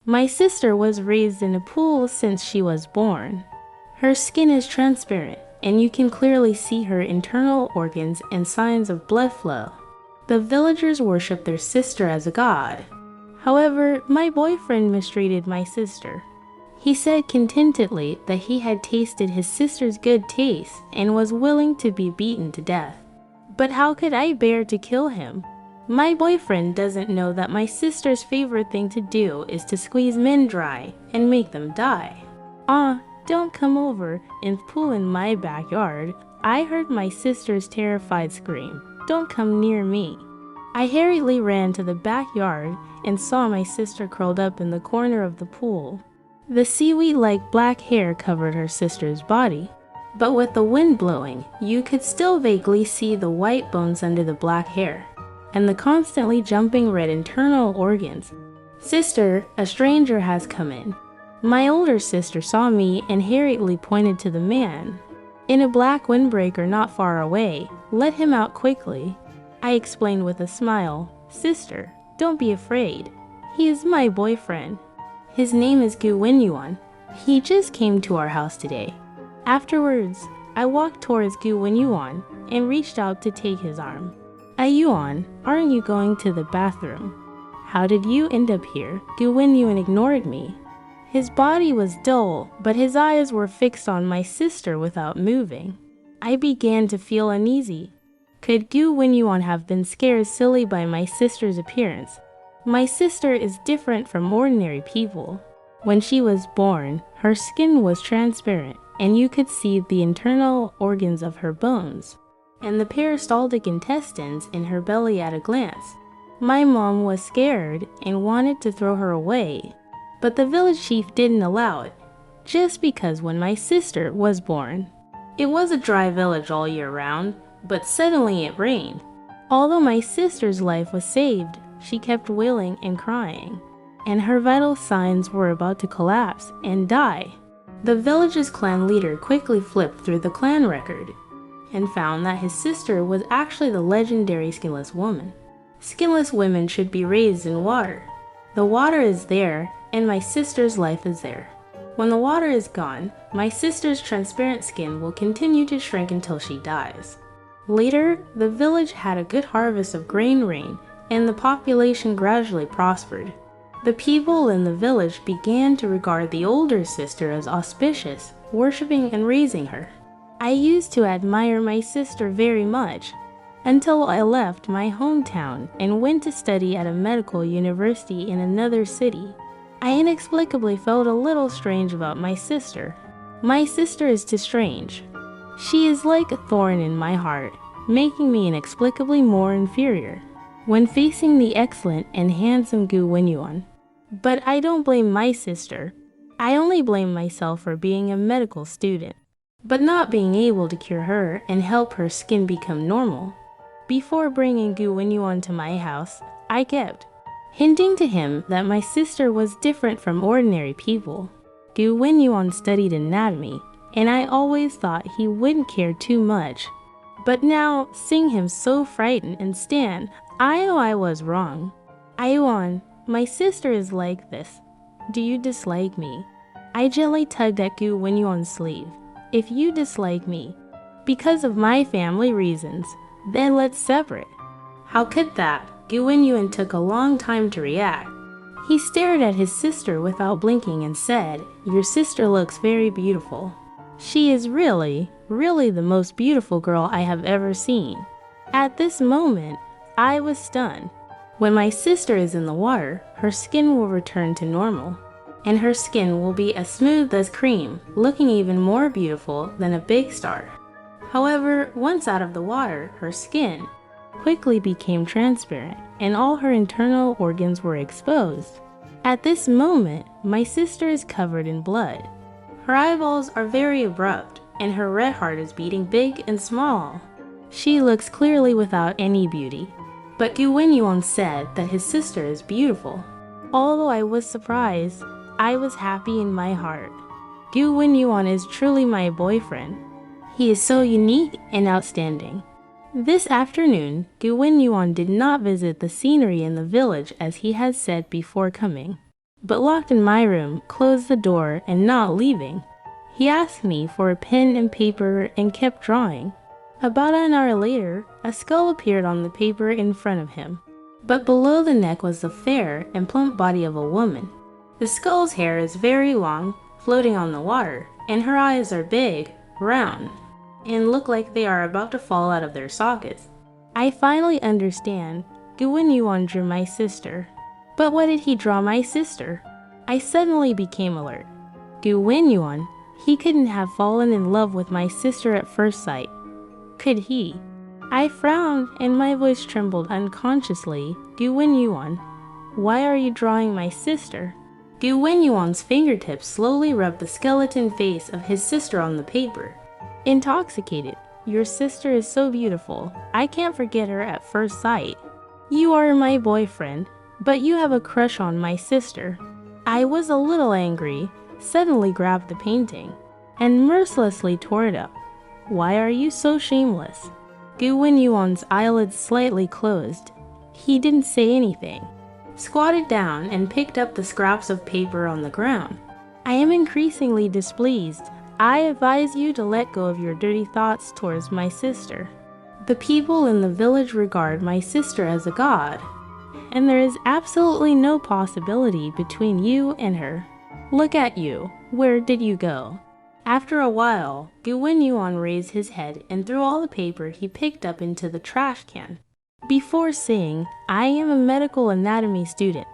My sister was raised in a pool since she was born. Her skin is transparent, and you can clearly see her internal organs and signs of blood flow. The villagers worship their sister as a god. However, my boyfriend mistreated my sister. He said contentedly that he had tasted his sister's good taste and was willing to be beaten to death. But how could I bear to kill him? My boyfriend doesn't know that my sister's favorite thing to do is to squeeze men dry and make them die. Don't come over and pool in my backyard. I heard my sister's terrified scream. Don't come near me. I hurriedly ran to the backyard and saw my sister curled up in the corner of the pool. The seaweed-like black hair covered her sister's body, but with the wind blowing, you could still vaguely see the white bones under the black hair, and the constantly jumping red internal organs. Sister, a stranger has come in. My older sister saw me and hurriedly pointed to the man in a black windbreaker not far away. Let him out quickly. I explained with a smile. Sister, don't be afraid. He is my boyfriend. His name is Gu Wenyuan. He just came to our house today. Afterwards, I walked towards Gu Wenyuan and reached out to take his arm. Yuan, aren't you going to the bathroom? How did you end up here? Gu Wenyuan ignored me. His body was dull, but his eyes were fixed on my sister without moving. I began to feel uneasy. Could Gu Wenyuan have been scared silly by my sister's appearance? My sister is different from ordinary people. When she was born, her skin was transparent, and you could see the internal organs of her bones, and the peristaltic intestines in her belly at a glance. My mom was scared and wanted to throw her away, but the village chief didn't allow it, just because when my sister was born. It was a dry village all year round, but suddenly it rained. Although my sister's life was saved, she kept wailing and crying, and her vital signs were about to collapse and die. The village's clan leader quickly flipped through the clan record and found that his sister was actually the legendary skinless woman. Skinless women should be raised in water. The water is there, and my sister's life is there. When the water is gone, my sister's transparent skin will continue to shrink until she dies. Later, the village had a good harvest of grain rain, and the population gradually prospered. The people in the village began to regard the older sister as auspicious, worshipping and raising her. I used to admire my sister very much, until I left my hometown and went to study at a medical university in another city. I inexplicably felt a little strange about my sister. My sister is too strange. She is like a thorn in my heart, making me inexplicably more inferior when facing the excellent and handsome Gu Wenyuan. But I don't blame my sister. I only blame myself for being a medical student, but not being able to cure her and help her skin become normal. Before bringing Gu Wenyuan to my house, I kept hinting to him that my sister was different from ordinary people. Gu Wenyuan studied anatomy, and I always thought he wouldn't care too much. But now, seeing him so frightened and stand, I know I was wrong. Yuan, my sister is like this. Do you dislike me? I gently tugged at Gu Wenyuan's sleeve. If you dislike me, because of my family reasons, then let's separate. How could that? Gu Wenyuan took a long time to react. He stared at his sister without blinking and said, Your sister looks very beautiful. She is really the most beautiful girl I have ever seen. At this moment, I was stunned. When my sister is in the water, her skin will return to normal, and her skin will be as smooth as cream, looking even more beautiful than a big star. However, once out of the water, her skin quickly became transparent, and all her internal organs were exposed. At this moment, my sister is covered in blood. Her eyeballs are very abrupt, and her red heart is beating big and small. She looks clearly without any beauty. But Gu Wenyuan said that his sister is beautiful. Although I was surprised, I was happy in my heart. Gu Wenyuan is truly my boyfriend. He is so unique and outstanding. This afternoon, Gu Wenyuan did not visit the scenery in the village as he had said before coming. but locked in my room, closed the door, and not leaving. He asked me for a pen and paper and kept drawing. About an hour later, a skull appeared on the paper in front of him, but below the neck was the fair and plump body of a woman. The skull's hair is very long, floating on the water, and her eyes are big, round, and look like they are about to fall out of their sockets. I finally understand. Gu Wenyuan drew my sister. But what did he draw my sister? I suddenly became alert. Gu Wenyuan, he couldn't have fallen in love with my sister at first sight. Could he? I frowned and my voice trembled unconsciously. Gu Wenyuan, why are you drawing my sister? Gu Wenyuan's fingertips slowly rubbed the skeleton face of his sister on the paper. Intoxicated, your sister is so beautiful. I can't forget her at first sight. You are my boyfriend, but you have a crush on my sister. I was a little angry, suddenly grabbed the painting, and mercilessly tore it up. Why are you so shameless? Gu Wenyuan's eyelids slightly closed. He didn't say anything. Squatted down and picked up the scraps of paper on the ground. I am increasingly displeased. I advise you to let go of your dirty thoughts towards my sister. The people in the village regard my sister as a god, and there is absolutely no possibility between you and her. Look at you. Where did you go? After a while, Gu Wenyuan raised his head and threw all the paper he picked up into the trash can. Before saying, I am a medical anatomy student.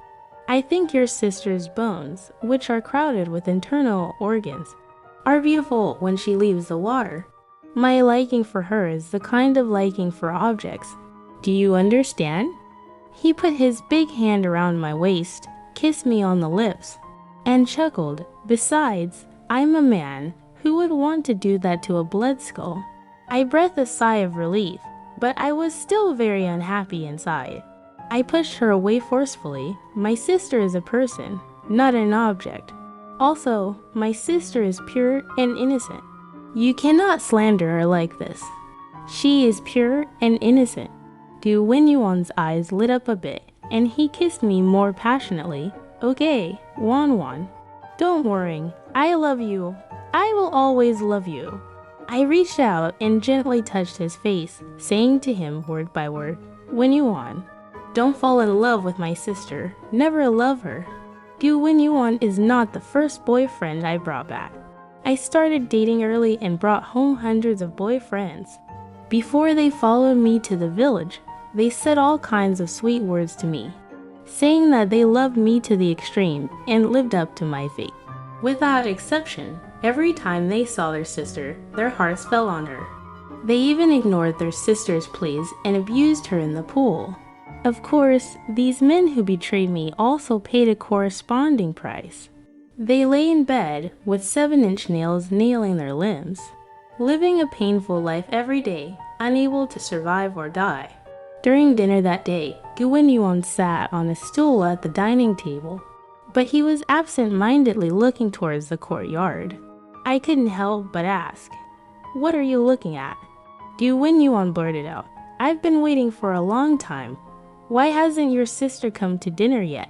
I think your sister's bones, which are crowded with internal organs, are beautiful when she leaves the water. My liking for her is the kind of liking for objects. Do you understand? He put his big hand around my waist, kissed me on the lips, and chuckled. Besides, I'm a man. Who would want to do that to a blood skull? I breathed a sigh of relief, but I was still very unhappy inside. I pushed her away forcefully. My sister is a person, not an object. Also, my sister is pure and innocent. You cannot slander her like this. She is pure and innocent. Gu Wenyuan's eyes lit up a bit, and he kissed me more passionately. Okay, Wan. Don't worry, I love you. I will always love you. I reached out and gently touched his face, saying to him word by word, Wenyuan, don't fall in love with my sister. Never love her. Gu Wenyuan is not the first boyfriend I brought back. I started dating early and brought home hundreds of boyfriends. Before they followed me to the village, they said all kinds of sweet words to me, saying that they loved me to the extreme and lived up to my fate. Without exception, every time they saw their sister, their hearts fell on her. They even ignored their sister's pleas and abused her in the pool. Of course, these men who betrayed me also paid a corresponding price. They lay in bed with 7-inch nails nailing their limbs, living a painful life every day, unable to survive or die. During dinner that day, Gu Wenyuan sat on a stool at the dining table, but he was absent-mindedly looking towards the courtyard. I couldn't help but ask, what are you looking at? Gu Wenyuan blurted out, I've been waiting for a long time. Why hasn't your sister come to dinner yet?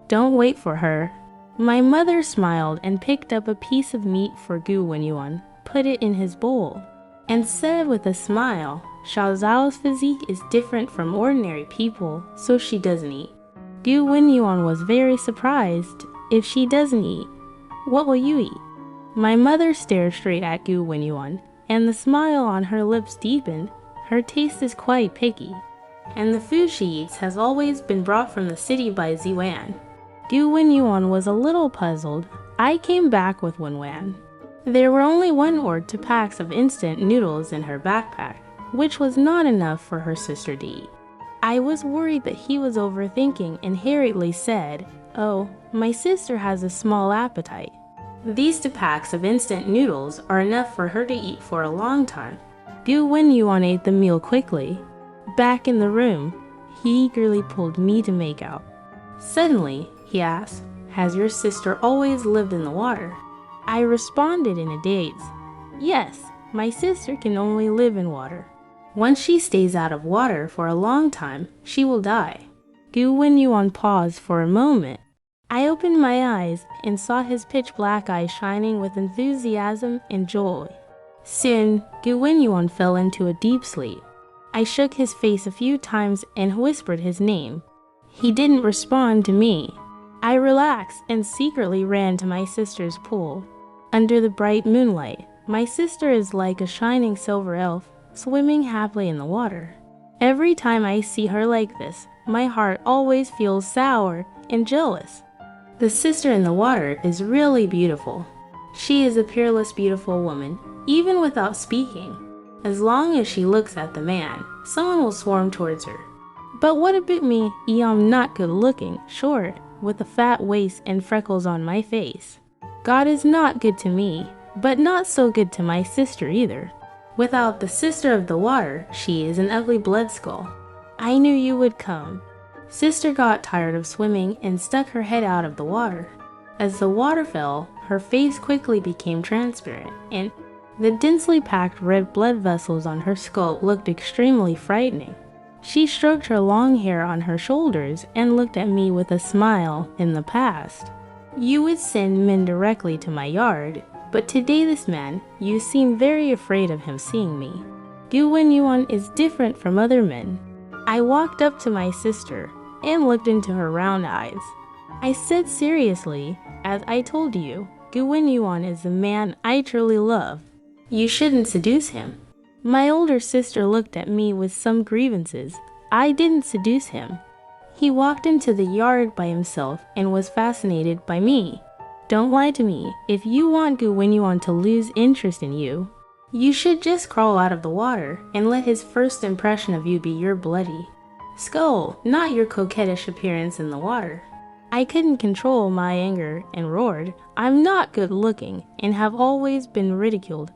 Don't wait for her. My mother smiled and picked up a piece of meat for Gu Wenyuan, put it in his bowl, and said with a smile, Xiao Zhao's physique is different from ordinary people, so she doesn't eat. Gu Wenyuan was very surprised. If she doesn't eat, what will you eat? My mother stared straight at Gu Wenyuan, and the smile on her lips deepened. Her taste is quite picky, and the food she eats has always been brought from the city by Ziwan. Gu Wenyuan was a little puzzled. I came back with Wenyuan. There were only 1 or 2 packs of instant noodles in her backpack, which was not enough for her sister to eat. I was worried that he was overthinking and hurriedly said, Oh, my sister has a small appetite. These 2 packs of instant noodles are enough for her to eat for a long time. Gu Wenyuan ate the meal quickly. Back in the room, he eagerly pulled me to make out. Suddenly, he asked, Has your sister always lived in the water? I responded in a daze. Yes, my sister can only live in water. Once she stays out of water for a long time, she will die. Gu Wenyuan paused for a moment. I opened my eyes and saw his pitch black eyes shining with enthusiasm and joy. Soon, Gu Wenyuan fell into a deep sleep. I shook his face a few times and whispered his name. He didn't respond to me. I relaxed and secretly ran to my sister's pool. Under the bright moonlight, my sister is like a shining silver elf, swimming happily in the water. Every time I see her like this, my heart always feels sour and jealous. The sister in the water is really beautiful. She is a peerless, beautiful woman, even without speaking. As long as she looks at the man, someone will swarm towards her. But what about me? I'm not good looking, short, with a fat waist and freckles on my face. God is not good to me, but not so good to my sister either. Without the sister of the water, she is an ugly blood skull. I knew you would come. Sister got tired of swimming and stuck her head out of the water. As the water fell, her face quickly became transparent, and the densely packed red blood vessels on her skull looked extremely frightening. She stroked her long hair on her shoulders and looked at me with a smile. In the past, you would send men directly to my yard, but today this man, you seem very afraid of him seeing me. Gu Wenyuan is different from other men. I walked up to my sister and looked into her round eyes. I said seriously, as I told you, Gu Wenyuan is the man I truly love. You shouldn't seduce him. My older sister looked at me with some grievances. I didn't seduce him. He walked into the yard by himself and was fascinated by me. Don't lie to me. If you want Gu Wenyuan to lose interest in you, you should just crawl out of the water and let his first impression of you be your bloody skull, not your coquettish appearance in the water. I couldn't control my anger and roared, I'm not good looking and have always been ridiculed.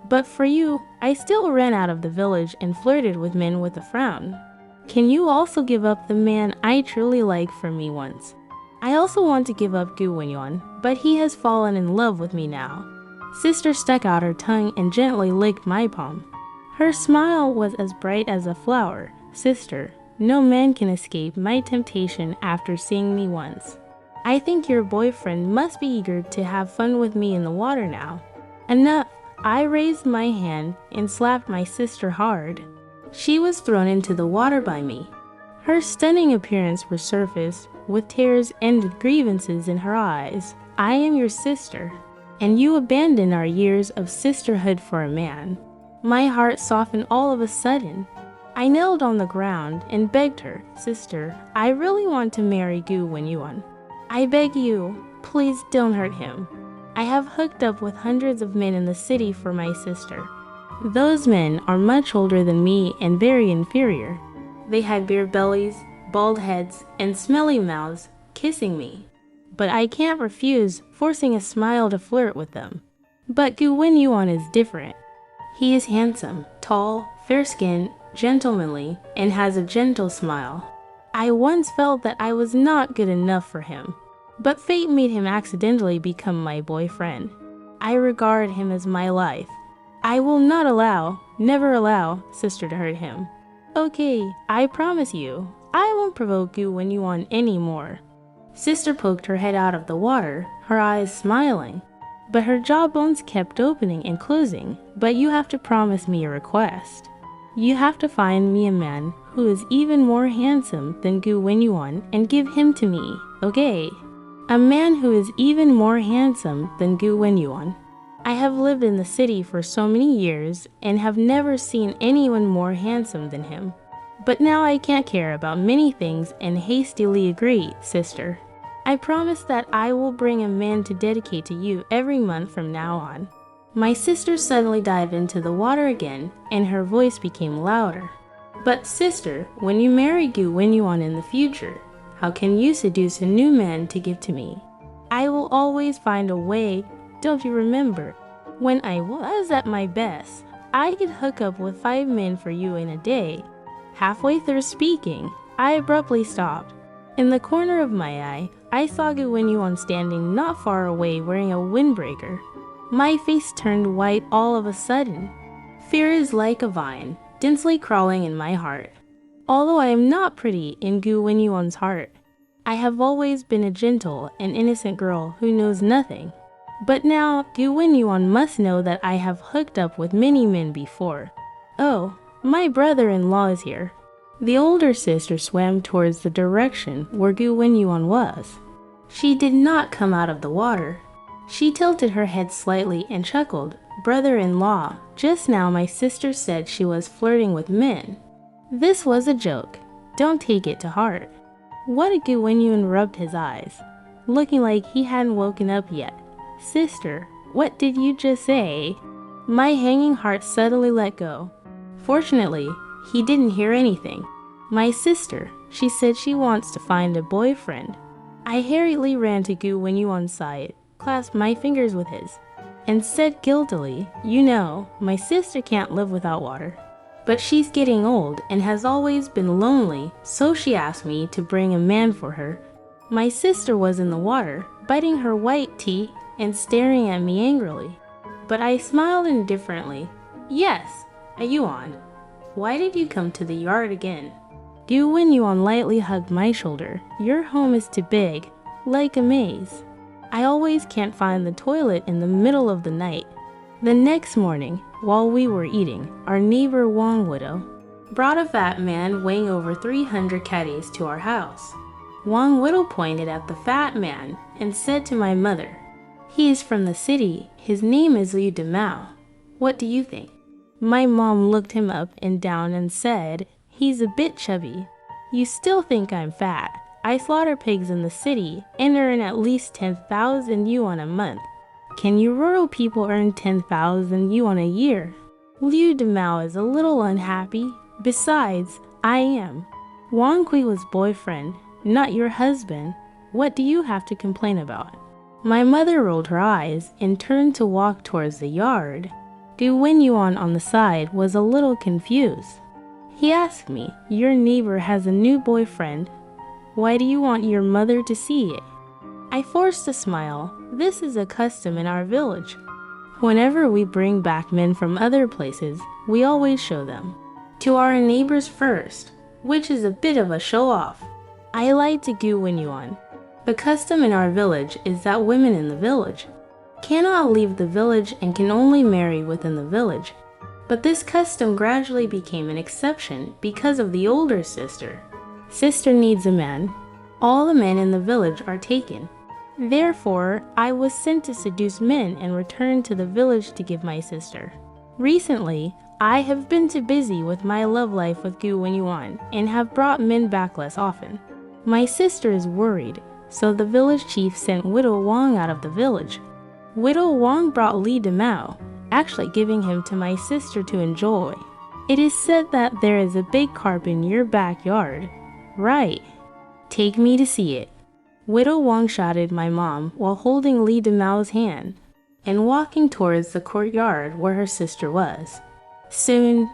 But for you, I still ran out of the village and flirted with men with a frown. Can you also give up the man I truly like for me once? I also want to give up Gu Wenyuan, but he has fallen in love with me now. Sister stuck out her tongue and gently licked my palm. Her smile was as bright as a flower. Sister, no man can escape my temptation after seeing me once. I think your boyfriend must be eager to have fun with me in the water now. Enough! I raised my hand and slapped my sister hard. She was thrown into the water by me. Her stunning appearance resurfaced with tears and grievances in her eyes. I am your sister, and you abandoned our years of sisterhood for a man. My heart softened all of a sudden. I knelt on the ground and begged her, Sister, I really want to marry Gu Wenyuan. I beg you, please don't hurt him. I have hooked up with hundreds of men in the city for my sister. Those men are much older than me and very inferior. They had beer bellies, bald heads, and smelly mouths, kissing me. But I can't refuse forcing a smile to flirt with them. But Gu Wenyuan is different. He is handsome, tall, fair-skinned, gentlemanly, and has a gentle smile. I once felt that I was not good enough for him. But fate made him accidentally become my boyfriend. I regard him as my life. I will not allow, never allow, sister to hurt him. Okay, I promise you, I won't provoke Gu Wenyuan anymore. Sister poked her head out of the water, her eyes smiling. But her jawbones kept opening and closing. But you have to promise me a request. You have to find me a man who is even more handsome than Gu Wenyuan and give him to me, okay? A man who is even more handsome than Gu Wenyuan. I have lived in the city for so many years and have never seen anyone more handsome than him. But now I can't care about many things and hastily agree, sister. I promise that I will bring a man to dedicate to you every month from now on. My sister suddenly dived into the water again and her voice became louder. But sister, when you marry Gu Wenyuan in the future, how can you seduce a new man to give to me? I will always find a way. Don't you remember? When I was at my best, I could hook up with 5 men for you in a day. Halfway through speaking, I abruptly stopped. In the corner of my eye, I saw Gu Wenyuan standing not far away wearing a windbreaker. My face turned white all of a sudden. Fear is like a vine, densely crawling in my heart. Although I am not pretty in Gu Wenyuan's heart, I have always been a gentle and innocent girl who knows nothing. But now Gu Wenyuan must know that I have hooked up with many men before. Oh, my brother-in-law is here." The older sister swam towards the direction where Gu Wenyuan was. She did not come out of the water. She tilted her head slightly and chuckled. "Brother-in-law, just now my sister said she was flirting with men." This was a joke. Don't take it to heart. What Gu Wenyuan rubbed his eyes, looking like he hadn't woken up yet. "Sister, what did you just say?" My hanging heart suddenly let go. Fortunately, he didn't hear anything. "My sister, she said she wants to find a boyfriend." I hurriedly ran to Gu Wenyuan's side, clasped my fingers with his, and said guiltily, "You know, my sister can't live without water. But she's getting old and has always been lonely, so she asked me to bring a man for her." My sister was in the water, biting her white teeth and staring at me angrily. But I smiled indifferently. "Yes, Yuan, why did you come to the yard again?" Gu Wenyuan lightly hugged my shoulder. "Your home is too big, like a maze. I always can't find the toilet in the middle of the night." The next morning, while we were eating, our neighbor Wang Widow brought a fat man weighing over 300 caddies to our house. Wang Widow pointed at the fat man and said to my mother, "He is from the city. His name is Liu Demao. What do you think?" My mom looked him up and down and said, "He's a bit chubby." "You still think I'm fat? I slaughter pigs in the city and earn at least 10,000 yuan a month. Can you rural people earn 10,000 yuan a year?" Liu Demao is a little unhappy. Besides, I am Wang Kui's boyfriend, not your husband. What do you have to complain about? My mother rolled her eyes and turned to walk towards the yard. Gu Wenyuan on the side was a little confused. He asked me, "Your neighbor has a new boyfriend. Why do you want your mother to see it?" I forced a smile. This is a custom in our village. Whenever we bring back men from other places, we always show them to our neighbors first, which is a bit of a show-off. I lied to Gu Wenyuan. The custom in our village is that women in the village cannot leave the village and can only marry within the village. But this custom gradually became an exception because of the older sister. Sister needs a man. All the men in the village are taken. Therefore, I was sent to seduce men and return to the village to give my sister. Recently, I have been too busy with my love life with Gu Wenyuan and have brought men back less often. My sister is worried, so the village chief sent Widow Wang out of the village. Widow Wang brought Li Demao, actually giving him to my sister to enjoy. It is said that there is a big carp in your backyard. Right. Take me to see it. Widow Wang shouted my mom while holding Li Demao's hand and walking towards the courtyard where her sister was. Soon,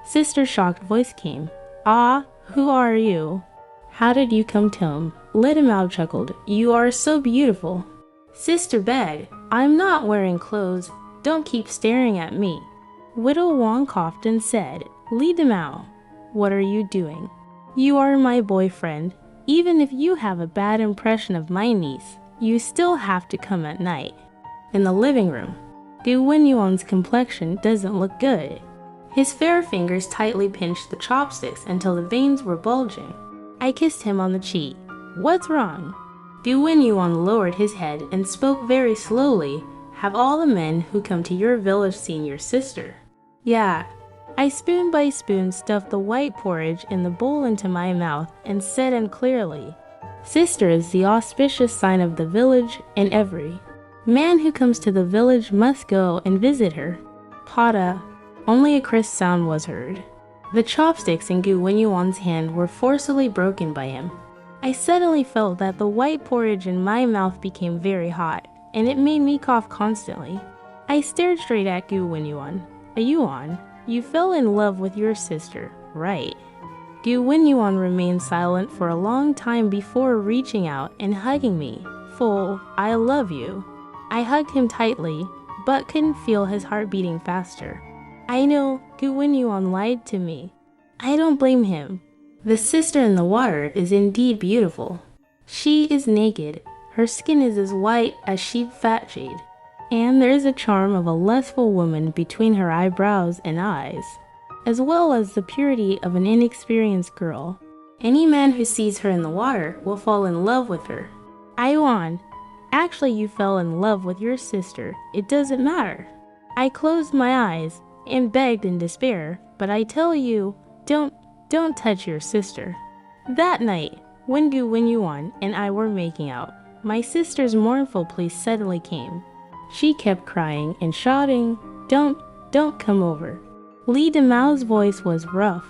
sister's shocked voice came. "Ah, who are you? How did you come to him?" Li Demao chuckled. "You are so beautiful." Sister begged, "I'm not wearing clothes. Don't keep staring at me." Widow Wang coughed and said, "Li Demao, what are you doing? You are my boyfriend. Even if you have a bad impression of my niece, you still have to come at night." In the living room, Gu Wenyuan's complexion doesn't look good. His fair fingers tightly pinched the chopsticks until the veins were bulging. I kissed him on the cheek. "What's wrong?" Gu Wenyuan lowered his head and spoke very slowly. "Have all the men who come to your village seen your sister?" "Yeah." I spoon by spoon stuffed the white porridge in the bowl into my mouth and said unclearly, "Sister is the auspicious sign of the village, and every man who comes to the village must go and visit her." Pada. Only a crisp sound was heard. The chopsticks in Gu Wenyuan's hand were forcibly broken by him. I suddenly felt that the white porridge in my mouth became very hot, and it made me cough constantly. I stared straight at Gu Wenyuan. "Yuan, you fell in love with your sister, right?" Gu Wenyuan remained silent for a long time before reaching out and hugging me. Full, "I love you." I hugged him tightly, but couldn't feel his heart beating faster. I know Gu Wenyuan lied to me. I don't blame him. The sister in the water is indeed beautiful. She is naked. Her skin is as white as sheep fat jade, and there is a charm of a lustful woman between her eyebrows and eyes, as well as the purity of an inexperienced girl. Any man who sees her in the water will fall in love with her. Aiwan, actually you fell in love with your sister. It doesn't matter. I closed my eyes and begged in despair, but I tell you, don't touch your sister. That night, when Gu Wenyuan and I were making out, my sister's mournful plea suddenly came. She kept crying and shouting, don't come over. Li Demao's voice was rough.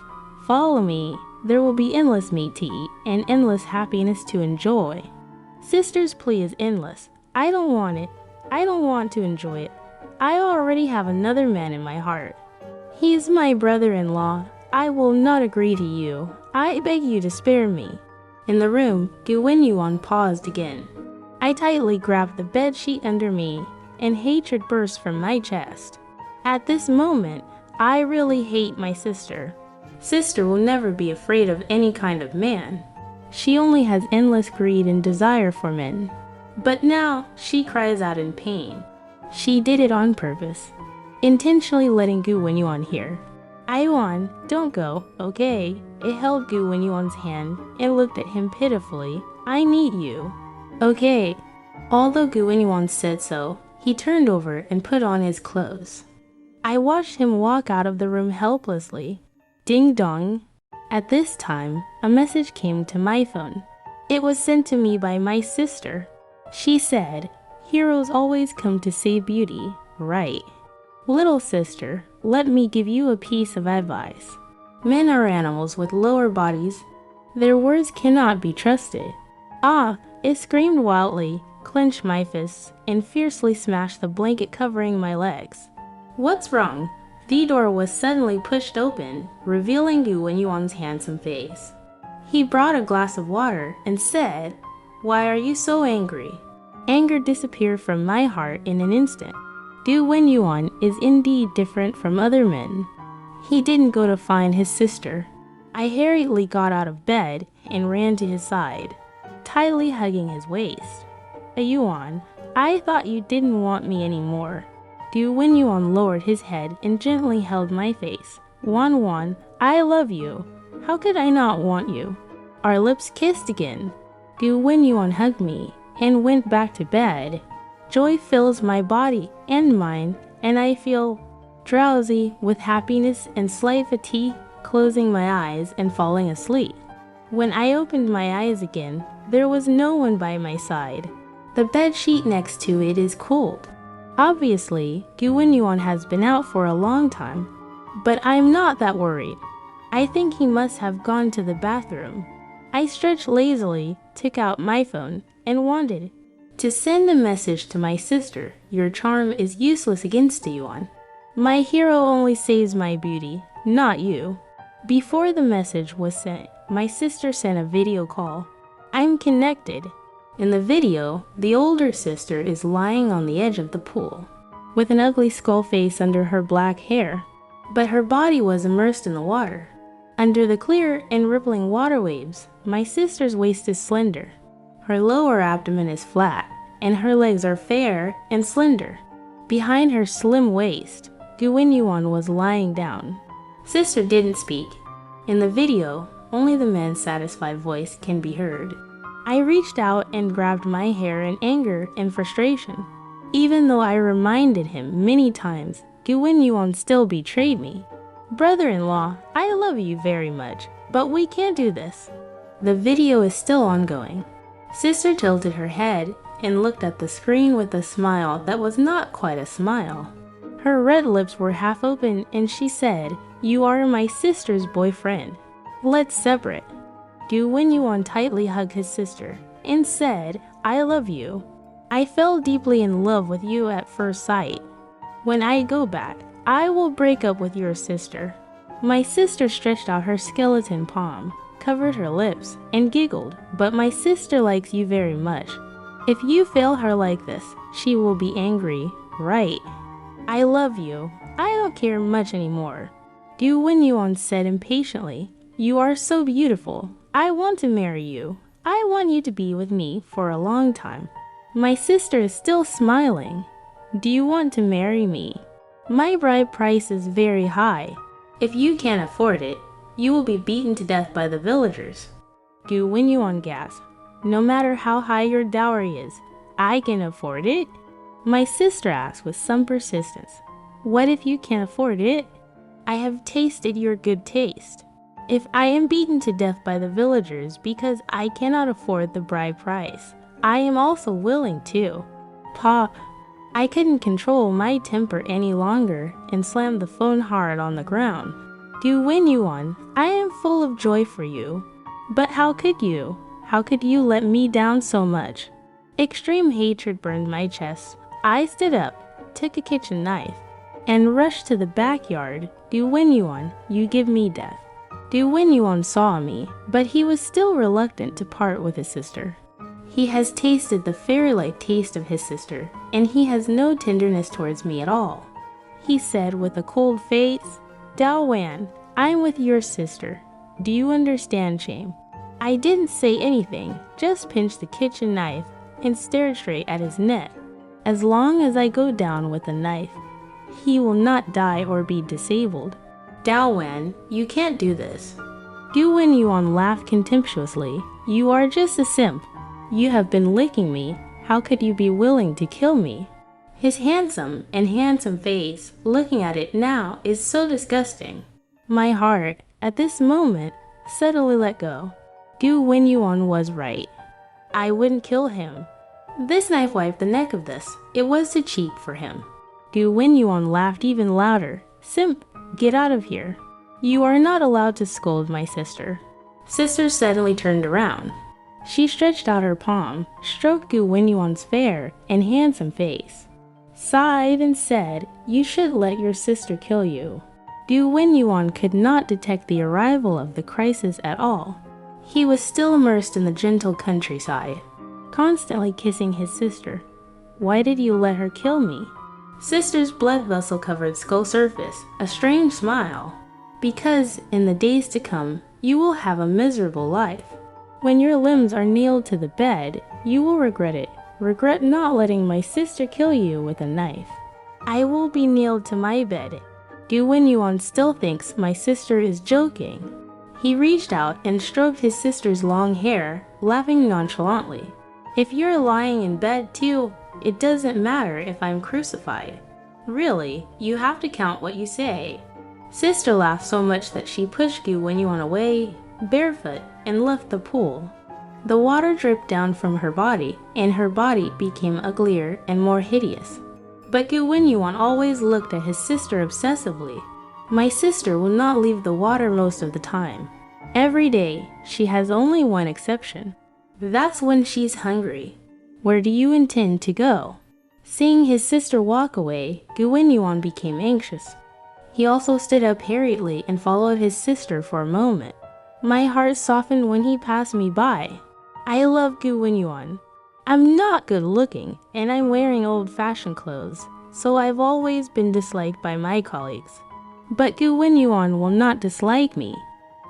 Follow me. There will be endless meat to eat and endless happiness to enjoy. Sister's plea is endless. I don't want it. I don't want to enjoy it. I already have another man in my heart. He is my brother-in-law. I will not agree to you. I beg you to spare me. In the room, Gu Wenyuan paused again. I tightly grabbed the bedsheet under me, and hatred burst from my chest. At this moment, I really hate my sister. Sister will never be afraid of any kind of man. She only has endless greed and desire for men. But now, she cries out in pain. She did it on purpose, intentionally letting Gu Wenyuan hear. Aiwan, don't go, okay? It held Gu Wenyuan's hand and looked at him pitifully. I need you. Okay. Although Gu Wenyuan said so, he turned over and put on his clothes. I watched him walk out of the room helplessly. Ding dong. At this time, a message came to my phone. It was sent to me by my sister. She said, "Heroes always come to save beauty, right? Little sister, let me give you a piece of advice. Men are animals with lower bodies. Their words cannot be trusted." Ah, it screamed wildly, clenched my fists, and fiercely smashed the blanket covering my legs. What's wrong? The door was suddenly pushed open, revealing Gu Wenyuan's handsome face. He brought a glass of water and said, "Why are you so angry?" Anger disappeared from my heart in an instant. Gu Wenyuan is indeed different from other men. He didn't go to find his sister. I hurriedly got out of bed and ran to his side, tightly hugging his waist. Yuan, I thought you didn't want me anymore. Gu Wenyuan lowered his head and gently held my face. Wan, I love you. How could I not want you? Our lips kissed again. Gu Wenyuan hugged me and went back to bed. Joy fills my body and mind, and I feel drowsy with happiness and slight fatigue, closing my eyes and falling asleep. When I opened my eyes again, there was no one by my side. The bed sheet next to it is cold. Obviously, Gu Wenyuan has been out for a long time, but I'm not that worried. I think he must have gone to the bathroom. I stretched lazily, took out my phone, and wanted to send a message to my sister. Your charm is useless against Yuan. My hero only saves my beauty, not you. Before the message was sent, my sister sent a video call. I'm connected. In the video, the older sister is lying on the edge of the pool, with an ugly skull face under her black hair, but her body was immersed in the water. Under the clear and rippling water waves, my sister's waist is slender. Her lower abdomen is flat, and her legs are fair and slender. Behind her slim waist, Gu Wenyuan was lying down. Sister didn't speak. In the video, only the man's satisfied voice can be heard. I reached out and grabbed my hair in anger and frustration. Even though I reminded him many times, Gu Wenyuan still betrayed me. Brother-in-law, I love you very much, but we can't do this. The video is still ongoing. Sister tilted her head and looked at the screen with a smile that was not quite a smile. Her red lips were half open and she said, "You are my sister's boyfriend. Let's separate." Gu Wenyuan tightly hugged his sister and said, "I love you. I fell deeply in love with you at first sight. When I go back, I will break up with your sister." My sister stretched out her skeleton palm, covered her lips, and giggled, "But my sister likes you very much. If you fail her like this, she will be angry, right? I love you. I don't care much anymore." Gu Wenyuan said impatiently, "You are so beautiful. I want to marry you. I want you to be with me for a long time. My sister is still smiling. Do you want to marry me? My bride price is very high. If you can't afford it, you will be beaten to death by the villagers. Gu Wenyuan gasped. No matter how high your dowry is, I can afford it? My sister asked with some persistence. What if you can't afford it? I have tasted your good taste. If I am beaten to death by the villagers because I cannot afford the bride price, I am also willing to. Pop. I couldn't control my temper any longer and slammed the phone hard on the ground. Gu Wenyuan, I am full of joy for you. But how could you? How could you let me down so much? Extreme hatred burned my chest. I stood up, took a kitchen knife, and rushed to the backyard. Gu Wenyuan, you give me death. Gu Wenyuan saw me, but he was still reluctant to part with his sister. He has tasted the fairy-like taste of his sister, and he has no tenderness towards me at all. He said with a cold face, Dao Wan, I'm with your sister. Do you understand, shame? I didn't say anything, just pinched the kitchen knife and stared straight at his neck. As long as I go down with the knife, he will not die or be disabled. Dao Wan, you can't do this. Gu Wenyuan laughed contemptuously. You are just a simp. You have been licking me. How could you be willing to kill me? His handsome face, looking at it now, is so disgusting. My heart, at this moment, suddenly let go. Gu Wenyuan was right. I wouldn't kill him. This knife wiped the neck of this. It was too cheap for him. Gu Wenyuan laughed even louder. Simp, get out of here. You are not allowed to scold my sister. Sister suddenly turned around. She stretched out her palm, stroked Gu Wenyuan's fair and handsome face, sighed and said, you should let your sister kill you. Gu Wenyuan could not detect the arrival of the crisis at all. He was still immersed in the gentle countryside, constantly kissing his sister. Why did you let her kill me? Sister's blood vessel-covered skull surface, a strange smile. Because in the days to come, you will have a miserable life. When your limbs are nailed to the bed, you will regret it. Regret not letting my sister kill you with a knife. I will be nailed to my bed. Gu Wenyuan still thinks my sister is joking. He reached out and stroked his sister's long hair, laughing nonchalantly. If you're lying in bed too, it doesn't matter if I'm crucified. Really, you have to count what you say. Sister laughed so much that she pushed Gu Wenyuan away, barefoot, and left the pool. The water dripped down from her body, and her body became uglier and more hideous. But Gu Wenyuan always looked at his sister obsessively. My sister will not leave the water most of the time. Every day, she has only one exception. That's when she's hungry. Where do you intend to go? Seeing his sister walk away, Gu Wenyuan became anxious. He also stood up hurriedly and followed his sister for a moment. My heart softened when he passed me by. I love Gu Wenyuan. I'm not good looking, and I'm wearing old-fashioned clothes, so I've always been disliked by my colleagues. But Gu Wenyuan will not dislike me.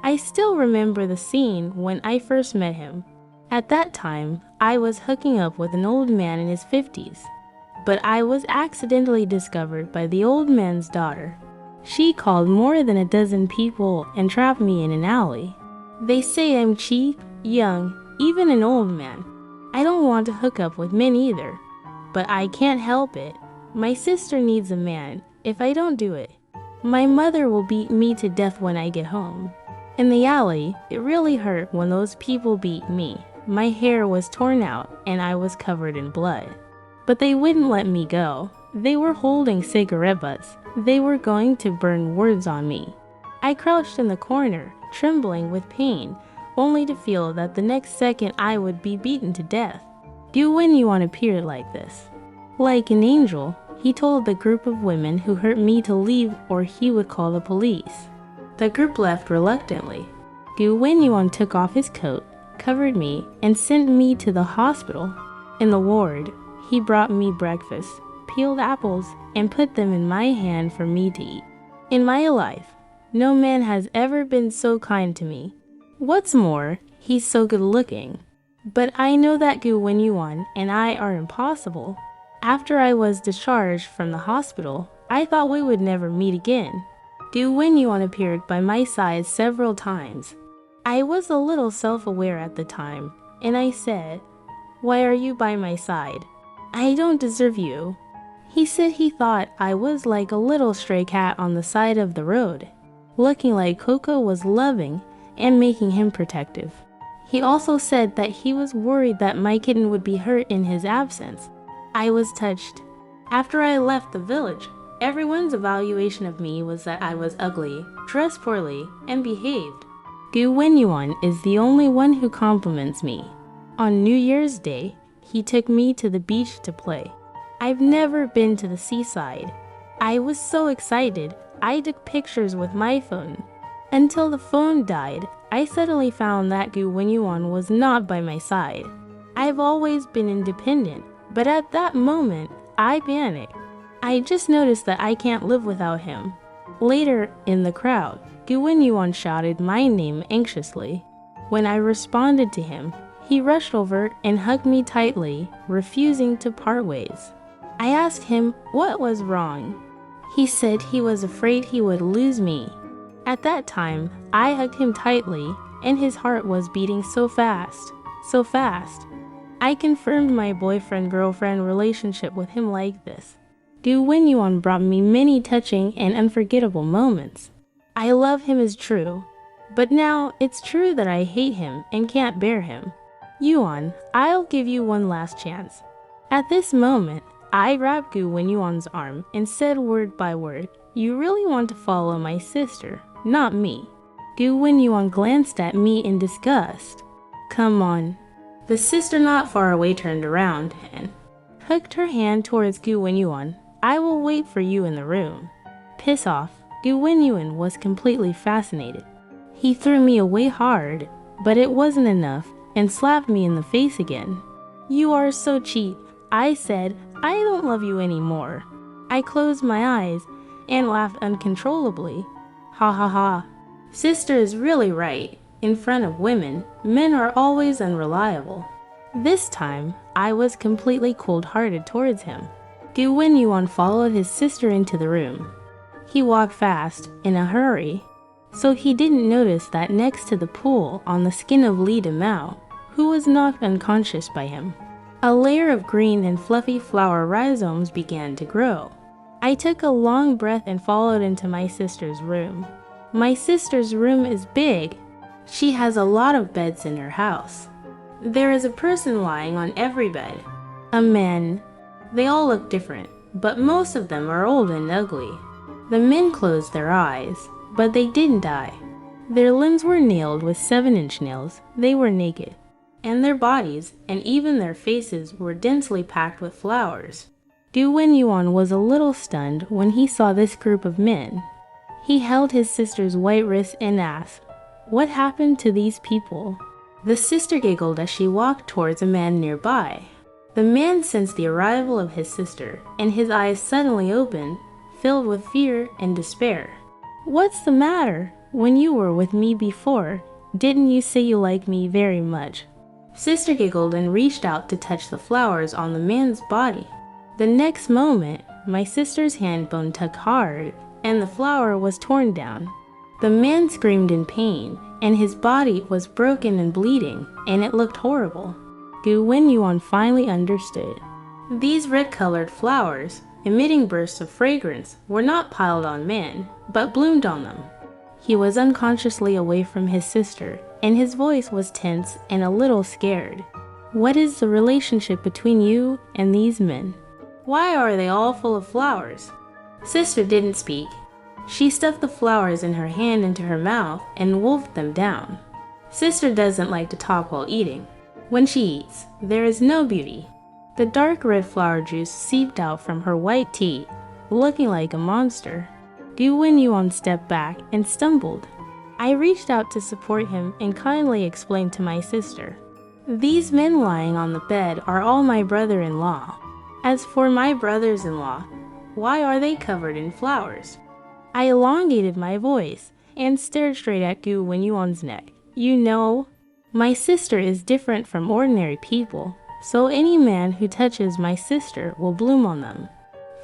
I still remember the scene when I first met him. At that time, I was hooking up with an old man in his 50s, but I was accidentally discovered by the old man's daughter. She called more than a dozen people and trapped me in an alley. They say I'm cheap, young, even an old man. I don't want to hook up with men either, but I can't help it. My sister needs a man. If I don't do it, my mother will beat me to death when I get home. In the alley, it really hurt when those people beat me. My hair was torn out and I was covered in blood. But they wouldn't let me go. They were holding cigarette butts. They were going to burn words on me. I crouched in the corner, trembling with pain, only to feel that the next second I would be beaten to death. Gu Wenyuan appeared like this. Like an angel, he told the group of women who hurt me to leave or he would call the police. The group left reluctantly. Gu Wenyuan took off his coat, covered me, and sent me to the hospital. In the ward, he brought me breakfast, peeled apples, and put them in my hand for me to eat. In my life, no man has ever been so kind to me. What's more, he's so good looking. But I know that Gu Wenyuan and I are impossible. After I was discharged from the hospital, I thought we would never meet again. Gu Wenyuan appeared by my side several times. I was a little self-aware at the time, and I said, "Why are you by my side? I don't deserve you." He said he thought I was like a little stray cat on the side of the road, looking like Coco was loving and making him protective. He also said that he was worried that my kitten would be hurt in his absence. I was touched. After I left the village, everyone's evaluation of me was that I was ugly, dressed poorly, and behaved. Gu Wenyuan is the only one who compliments me. On New Year's Day, he took me to the beach to play. I've never been to the seaside. I was so excited, I took pictures with my phone. Until the phone died, I suddenly found that Gu Wenyuan was not by my side. I've always been independent, but at that moment, I panicked. I just noticed that I can't live without him. Later, in the crowd, Gu Wenyuan shouted my name anxiously. When I responded to him, he rushed over and hugged me tightly, refusing to part ways. I asked him what was wrong. He said he was afraid he would lose me. At that time, I hugged him tightly, and his heart was beating so fast, so fast. I confirmed my boyfriend-girlfriend relationship with him like this. Gu Wenyuan brought me many touching and unforgettable moments. I love him is true, but now it's true that I hate him and can't bear him. Yuan, I'll give you one last chance. At this moment, I grabbed Gu Wenyuan's arm and said word by word, "You really want to follow my sister, not me." Gu Wenyuan glanced at me in disgust. "Come on." The sister not far away turned around and hooked her hand towards Gu Wenyuan. "I will wait for you in the room." Piss off, Gu Wenyuan was completely fascinated. He threw me away hard, but it wasn't enough, and slapped me in the face again. "You are so cheap." I said, "I don't love you anymore." I closed my eyes and laughed uncontrollably. Ha ha ha. Sister is really right. In front of women, men are always unreliable. This time, I was completely cold-hearted towards him. Gu Wenyuan followed his sister into the room. He walked fast, in a hurry, so he didn't notice that next to the pool on the skin of Li Demao, who was knocked unconscious by him, a layer of green and fluffy flower rhizomes began to grow. I took a long breath and followed into my sister's room. My sister's room is big. She has a lot of beds in her house. There is a person lying on every bed. A man. They all look different, but most of them are old and ugly. The men closed their eyes, but they didn't die. Their limbs were nailed with 7-inch nails. They were naked. And their bodies, and even their faces, were densely packed with flowers. Gu Wenyuan was a little stunned when he saw this group of men. He held his sister's white wrist and asked, "What happened to these people?" The sister giggled as she walked towards a man nearby. The man sensed the arrival of his sister, and his eyes suddenly opened, filled with fear and despair. "What's the matter? When you were with me before, didn't you say you liked me very much?" Sister giggled and reached out to touch the flowers on the man's body. The next moment, my sister's hand bone tugged hard, and the flower was torn down. The man screamed in pain, and his body was broken and bleeding, and it looked horrible. Gu Wenyuan finally understood. These red-colored flowers, emitting bursts of fragrance, were not piled on men, but bloomed on them. He was unconsciously away from his sister, and his voice was tense and a little scared. "What is the relationship between you and these men? Why are they all full of flowers?" Sister didn't speak. She stuffed the flowers in her hand into her mouth and wolfed them down. Sister doesn't like to talk while eating. When she eats, there is no beauty. The dark red flower juice seeped out from her white teeth, looking like a monster. Gu Wenyuan stepped back and stumbled. I reached out to support him and kindly explained to my sister. "These men lying on the bed are all my brother-in-law. As for my brothers-in-law, why are they covered in flowers?" I elongated my voice and stared straight at Gu Wenyuan's neck. "You know, My sister is different from ordinary people, so any man who touches my sister will bloom on them.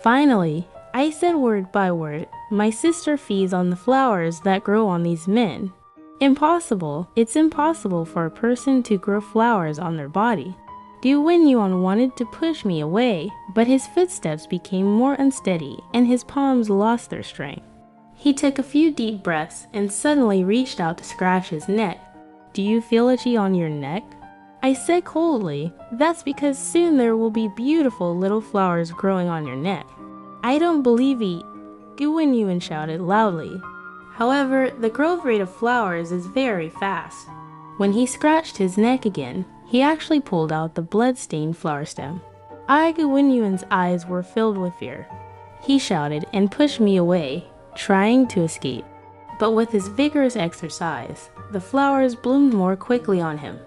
Finally, I said word by word, my sister feeds on the flowers that grow on these men. Impossible. It's impossible for a person to grow flowers on their body. Gu Wenyuan wanted to push me away, but his footsteps became more unsteady and his palms lost their strength. He took a few deep breaths and suddenly reached out to scratch his neck. Do you feel itchy on your neck? I said coldly, that's because soon there will be beautiful little flowers growing on your neck. I don't believe it, Gu Wenyuan shouted loudly. However, the growth rate of flowers is very fast. When he scratched his neck again, he actually pulled out the blood-stained flower stem. Gu Wenyuan's eyes were filled with fear. He shouted and pushed me away, trying to escape. But with his vigorous exercise, the flowers bloomed more quickly on him.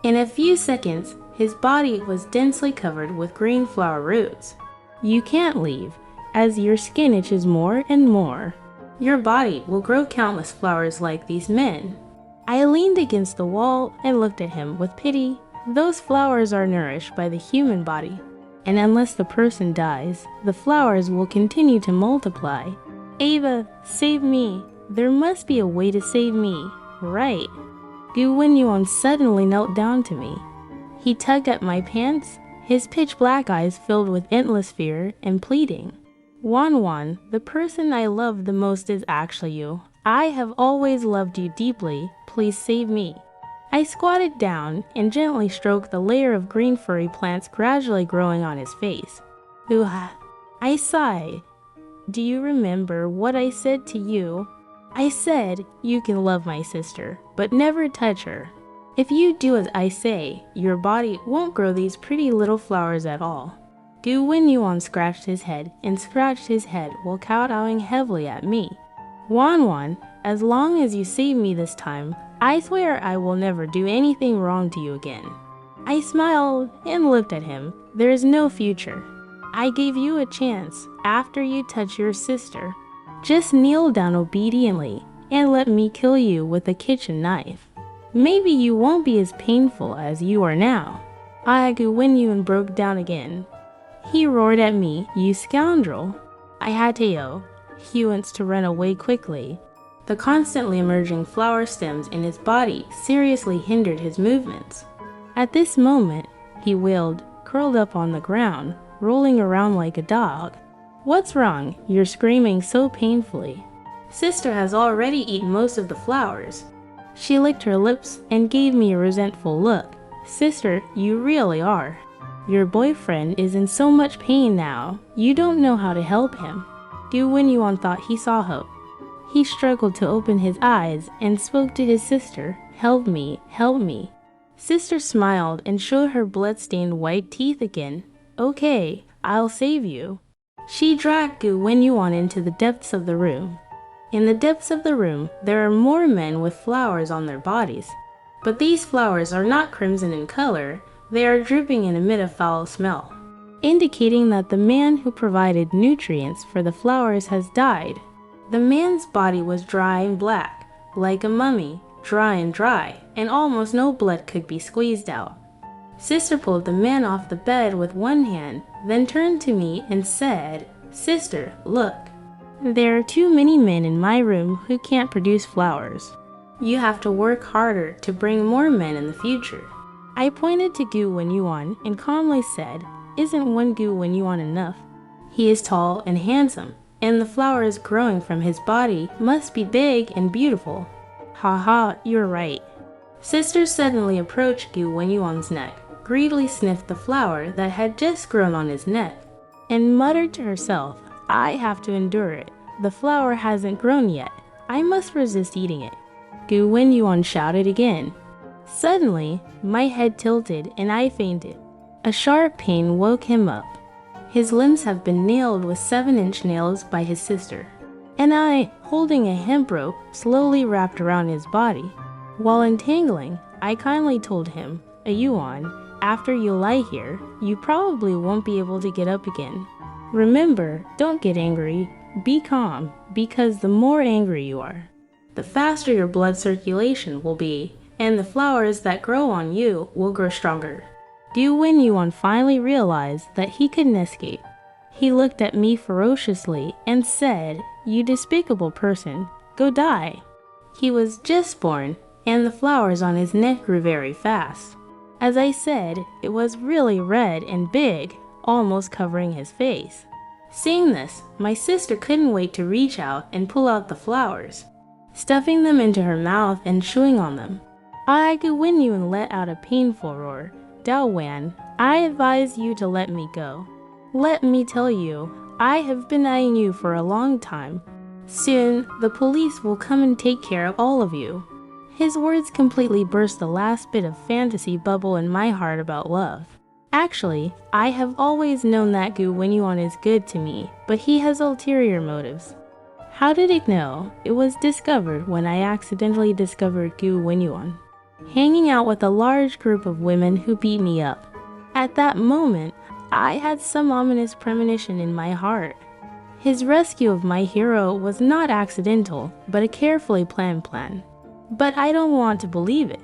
In a few seconds, his body was densely covered with green flower roots. You can't leave, as your skin itches more and more. Your body will grow countless flowers like these men. I leaned against the wall and looked at him with pity. Those flowers are nourished by the human body, and unless the person dies, the flowers will continue to multiply. Ava, save me. There must be a way to save me, right? Gu Wenyuan suddenly knelt down to me. He tugged at my pants, his pitch black eyes filled with endless fear and pleading. Wenyuan, the person I love the most is actually you. I have always loved you deeply. Please save me. I squatted down and gently stroked the layer of green furry plants gradually growing on his face. I sighed. Do you remember what I said to you? I said you can love my sister, but never touch her. If you do as I say, your body won't grow these pretty little flowers at all. Gu Wenyuan scratched his head and scratched his head while kowtowing heavily at me. Wenyuan, as long as you save me this time, I swear I will never do anything wrong to you again. I smiled and looked at him. There is no future. I gave you a chance after you touch your sister. Just kneel down obediently and let me kill you with a kitchen knife. Maybe you won't be as painful as you are now. Gu Wenyuan broke down again. He roared at me, you scoundrel. I had to yell. He wants to run away quickly. The constantly emerging flower stems in his body seriously hindered his movements. At this moment, he wailed, curled up on the ground, rolling around like a dog. What's wrong? You're screaming so painfully. Sister has already eaten most of the flowers. She licked her lips and gave me a resentful look. Sister, you really are. Your boyfriend is in so much pain now, you don't know how to help him. Gu Wenyuan thought he saw hope. He struggled to open his eyes and spoke to his sister, help me, help me. Sister smiled and showed her blood-stained white teeth again. Okay, I'll save you. She dragged Gu Wenyuan into the depths of the room. In the depths of the room, there are more men with flowers on their bodies. But these flowers are not crimson in color, they are drooping and emit a foul smell, indicating that the man who provided nutrients for the flowers has died. The man's body was dry and black, like a mummy, dry, and almost no blood could be squeezed out. Sister pulled the man off the bed with one hand, then turned to me and said, Sister, look. There are too many men in my room who can't produce flowers. You have to work harder to bring more men in the future. I pointed to Gu Wenyuan and calmly said, Isn't one Gu Wenyuan enough? He is tall and handsome, and the flowers growing from his body must be big and beautiful. Haha, you're right. Sister suddenly approached Gu Wenyuan's neck, greedily sniffed the flower that had just grown on his neck, and muttered to herself, I have to endure it. The flower hasn't grown yet. I must resist eating it. Gu Wenyuan shouted again. Suddenly, my head tilted and I fainted. A sharp pain woke him up. His limbs have been nailed with 7-inch nails by his sister, and I, holding a hemp rope, slowly wrapped around his body. While untangling, I kindly told him, Yuan, after you lie here, you probably won't be able to get up again. Remember, don't get angry, be calm, because the more angry you are, the faster your blood circulation will be, and the flowers that grow on you will grow stronger. Gu Wenyuan finally realized that he couldn't escape. He looked at me ferociously and said, "You despicable person, go die." He was just born, and the flowers on his neck grew very fast. As I said, it was really red and big, almost covering his face. Seeing this, my sister couldn't wait to reach out and pull out the flowers, stuffing them into her mouth and chewing on them. Gu Wenyuan let out a painful roar. "Dao Wan, I advise you to let me go. Let me tell you, I have been eyeing you for a long time. Soon, the police will come and take care of all of you." His words completely burst the last bit of fantasy bubble in my heart about love. Actually, I have always known that Gu Wenyuan is good to me, but he has ulterior motives. How did I know? It was discovered when I accidentally discovered Gu Wenyuan hanging out with a large group of women who beat me up. At that moment, I had some ominous premonition in my heart. His rescue of my hero was not accidental, but a carefully planned plan. But I don't want to believe it.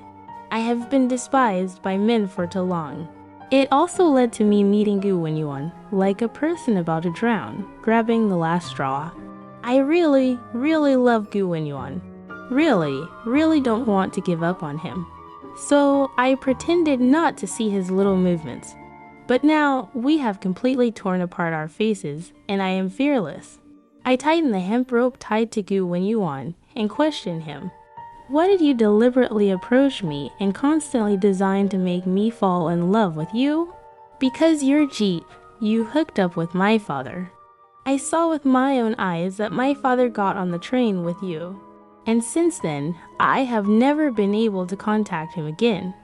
I have been despised by men for too long. It also led to me meeting Gu Wenyuan, like a person about to drown, grabbing the last straw. I really love Gu Wenyuan. Really don't want to give up on him. So I pretended not to see his little movements. But now we have completely torn apart our faces, and I am fearless. I tightened the hemp rope tied to Gu Wenyuan and questioned him. "Why did you deliberately approach me and constantly design to make me fall in love with you?" "Because you're Jeet, you hooked up with my father. I saw with my own eyes that my father got on the train with you. And since then, I have never been able to contact him again.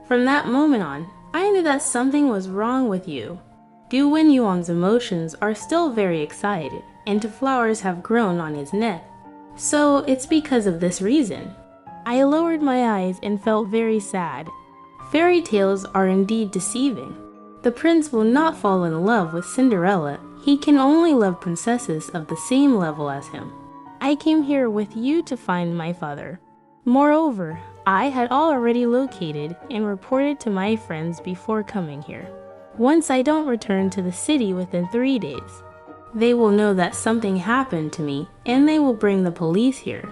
From that moment on, I knew that something was wrong with you." Gu Wenyuan's emotions are still very excited, and two flowers have grown on his neck. So it's because of this reason. I lowered my eyes and felt very sad. Fairy tales are indeed deceiving. The prince will not fall in love with Cinderella. He can only love princesses of the same level as him. I came here with you to find my father. Moreover, I had already located and reported to my friends before coming here. Once I don't return to the city within 3 days, they will know that something happened to me and they will bring the police here.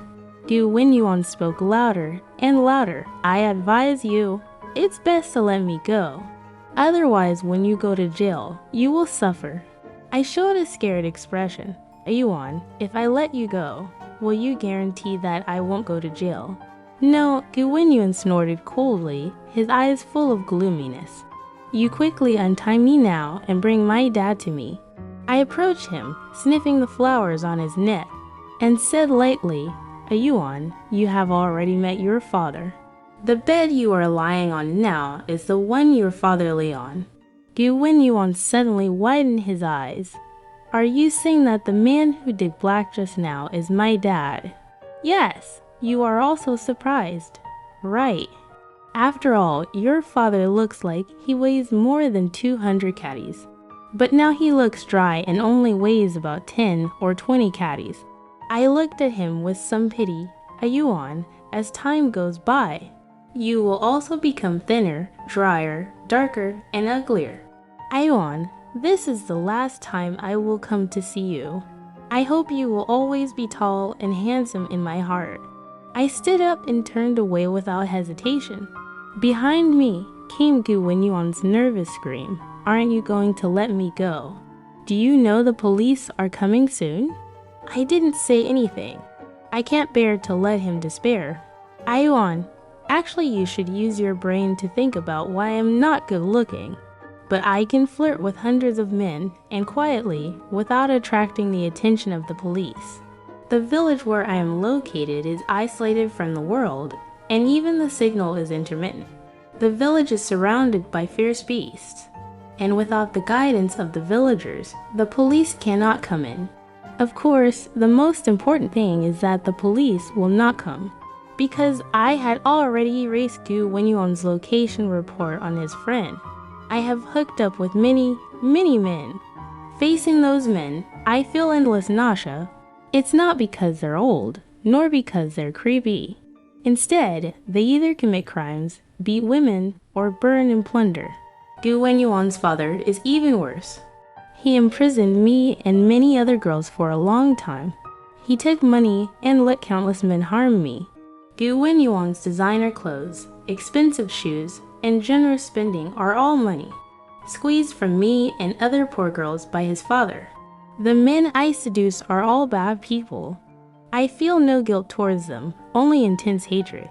Gu Wenyuan spoke louder and louder. "I advise you, it's best to let me go. Otherwise, when you go to jail, you will suffer." I showed a scared expression. "Yuan, if I let you go, will you guarantee that I won't go to jail?" "No," Gu Wenyuan snorted coldly, his eyes full of gloominess. "You quickly untie me now and bring my dad to me." I approached him, sniffing the flowers on his neck, and said lightly, "Yuan, you have already met your father. The bed you are lying on now is the one your father lay on." Gu Wenyuan suddenly widened his eyes. "Are you saying that the man who did black just now is my dad?" "Yes, you are also surprised." "Right. After all, your father looks like he weighs more than 200 catties. But now he looks dry and only weighs about 10 or 20 catties." I looked at him with some pity. "Yuan, as time goes by, you will also become thinner, drier, darker, and uglier. Yuan, this is the last time I will come to see you. I hope you will always be tall and handsome in my heart." I stood up and turned away without hesitation. Behind me came Gu Wenyuan's nervous scream. "Aren't you going to let me go? Do you know the police are coming soon?" I didn't say anything. I can't bear to let him despair. "Yuan, actually you should use your brain to think about why I'm not good looking. But I can flirt with hundreds of men, and quietly, without attracting the attention of the police. The village where I am located is isolated from the world, and even the signal is intermittent. The village is surrounded by fierce beasts, and without the guidance of the villagers, the police cannot come in. Of course, the most important thing is that the police will not come, because I had already erased Gu Wenyuan's location report on his friend. I have hooked up with many men. Facing those men, I feel endless nausea. It's not because they're old, nor because they're creepy. Instead, they either commit crimes, beat women, or burn and plunder. Gu Wenyuan's father is even worse. He imprisoned me and many other girls for a long time. He took money and let countless men harm me. Gu Wenyuan's designer clothes, expensive shoes, and generous spending are all money, squeezed from me and other poor girls by his father. The men I seduce are all bad people. I feel no guilt towards them, only intense hatred.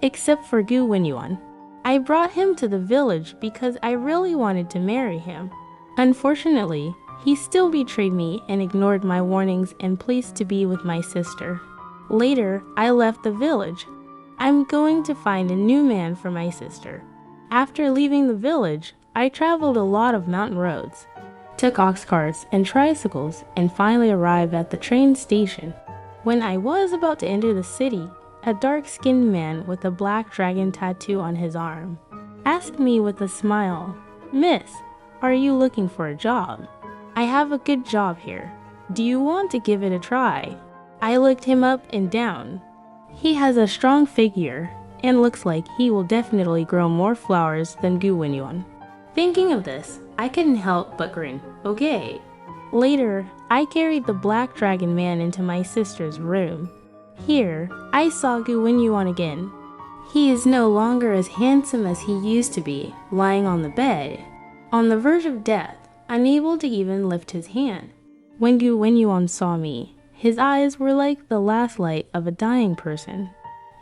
Except for Gu Wenyuan. I brought him to the village because I really wanted to marry him. Unfortunately, he still betrayed me and ignored my warnings and pleased to be with my sister. Later, I left the village. I'm going to find a new man for my sister. After leaving the village, I traveled a lot of mountain roads, took ox carts and tricycles, and finally arrived at the train station. When I was about to enter the city, a dark-skinned man with a black dragon tattoo on his arm asked me with a smile, "Miss, are you looking for a job? I have a good job here. Do you want to give it a try?" I looked him up and down. He has a strong figure and looks like he will definitely grow more flowers than Gu Wenyuan. Thinking of this, I couldn't help but grin. Okay. Later, I carried the black dragon man into my sister's room. Here, I saw Gu Wenyuan again. He is no longer as handsome as he used to be, lying on the bed, on the verge of death, unable to even lift his hand. When Gu Wenyuan saw me, his eyes were like the last light of a dying person.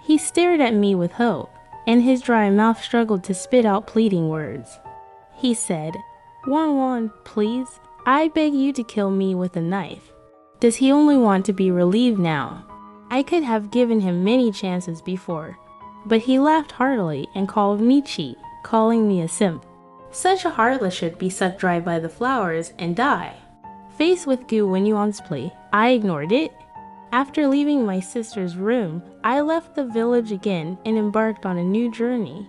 He stared at me with hope, and his dry mouth struggled to spit out pleading words. He said, "Wan, please, I beg you to kill me with a knife." Does he only want to be relieved now? I could have given him many chances before, but he laughed heartily and called me cheat, calling me a simp. Such a heartless should be sucked dry by the flowers and die. Faced with Gu Wenyuan's plea, I ignored it. After leaving my sister's room, I left the village again and embarked on a new journey.